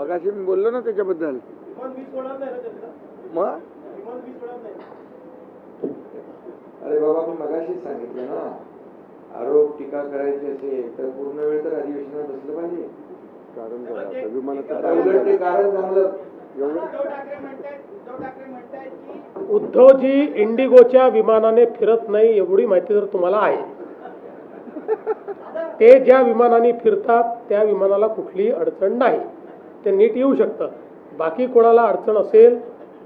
मगाशी मी बोललो ना त्याच्याबद्दल. मग अरे बाबा मी मगाशीच सांगितलं ना, आरोप टीका करायची असेल तर पूर्ण वेळ तर अधिवेशनात बसलं पाहिजे. उलट ते कारण चांगलं. उद्धवजी इंडिगोच्या विमानाने फिरत नाही एवढी माहिती जर तुम्हाला आहे, ते ज्या विमानाने फिरतात त्या विमानाला कुठलीही अडचण नाही, ते नीट येऊ शकतं. बाकी कोणाला अडचण असेल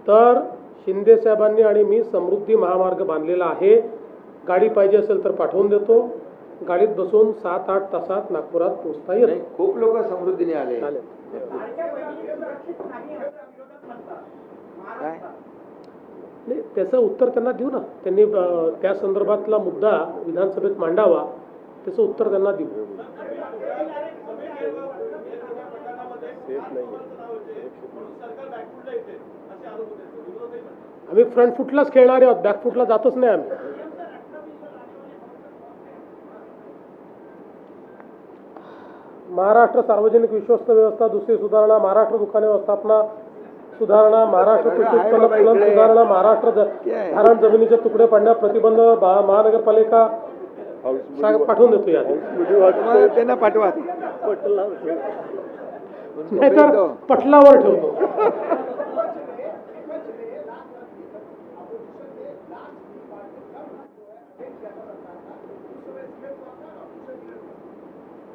तर शिंदे साहेबांनी आणि मी समृद्धी महामार्ग बांधलेला आहे. गाडी पाहिजे असेल तर पाठवून देतो. गाडीत बसून 7-8 तासात नागपुरात पोहोचता येईल. खूप लोक समृद्धीने आले. नाही, त्याचं उत्तर त्यांना देऊ ना. त्यांनी त्या संदर्भातला मुद्दा विधानसभेत मांडावा, त्याचं उत्तर त्यांना देऊ. आम्ही फ्रंट फुटलाच खेळणारे आहोत, बॅक फुटला जातच नाही आम्ही. महाराष्ट्र सार्वजनिक विश्वस्त व्यवस्था दुसरी सुधारणा, महाराष्ट्र दुकाने व्यवस्थापना सुधारणा, महाराष्ट्र कृषी उत्पन्न फलन सुधारणा, महाराष्ट्र धारण जमिनीचे तुकडे पाडण्यास प्रतिबंध, महानगरपालिका पाठवून देतो. या त्यांना पाठवा, नाहीतर पटलावर ठेवतो.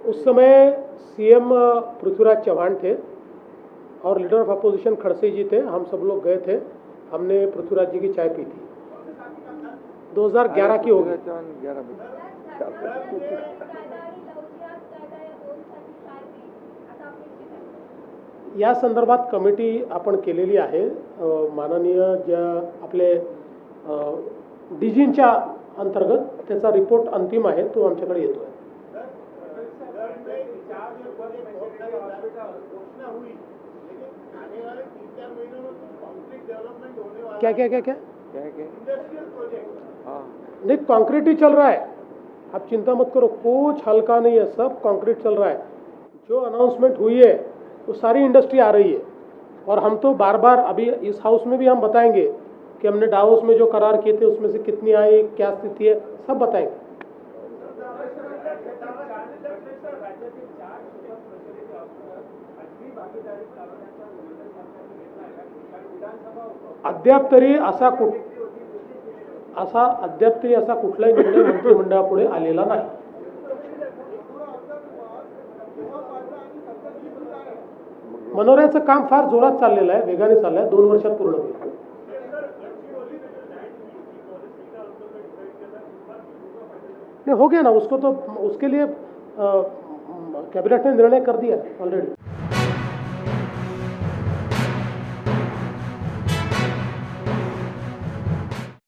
उस समय सीएम पृथ्वीराज चौहान थे और लीडर ऑफ अपोजिशन खड़से जी थे. हम सब लोग गए थे, हमने पृथ्वीराज जी की चाय पी थी. 2011 की होगी. या संदर्भात कमिटी आपण केलेली आहे. माननीय ज्या आपले डीजींच्या अंतर्गत त्याचा रिपोर्ट अंतिम आहे, तो आमच्याकडे येतो आहे. क्या क्या क्या क्या नहीं, कंक्रीट ही चल रहा है, आप चिंता मत करो, कुछ हल्का नहीं है, सब कंक्रीट चल रहा है. जो अनाउंसमेंट हुई है वो सारी इंडस्ट्री आ रही है. और हम तो बार बार अभी इस हाउस में भी हम बताएंगे कि हमने डावोस में जो करार किए थे उसमें से कितनी आई, क्या स्थिति है, सब बताएंगे. अद्याप तरी असा कुठलाही निर्णय मंत्रिमंडळापुढे आलेला नाही. मनोऱ्याचं काम फार जोरात चाललेलं आहे, वेगाने चाललं आहे, 2 वर्षात पूर्ण होईल. नहीं हो गया ना, उसको तो उसके लिए कैबिनेट ने निर्णय कर दिया ऑलरेडी.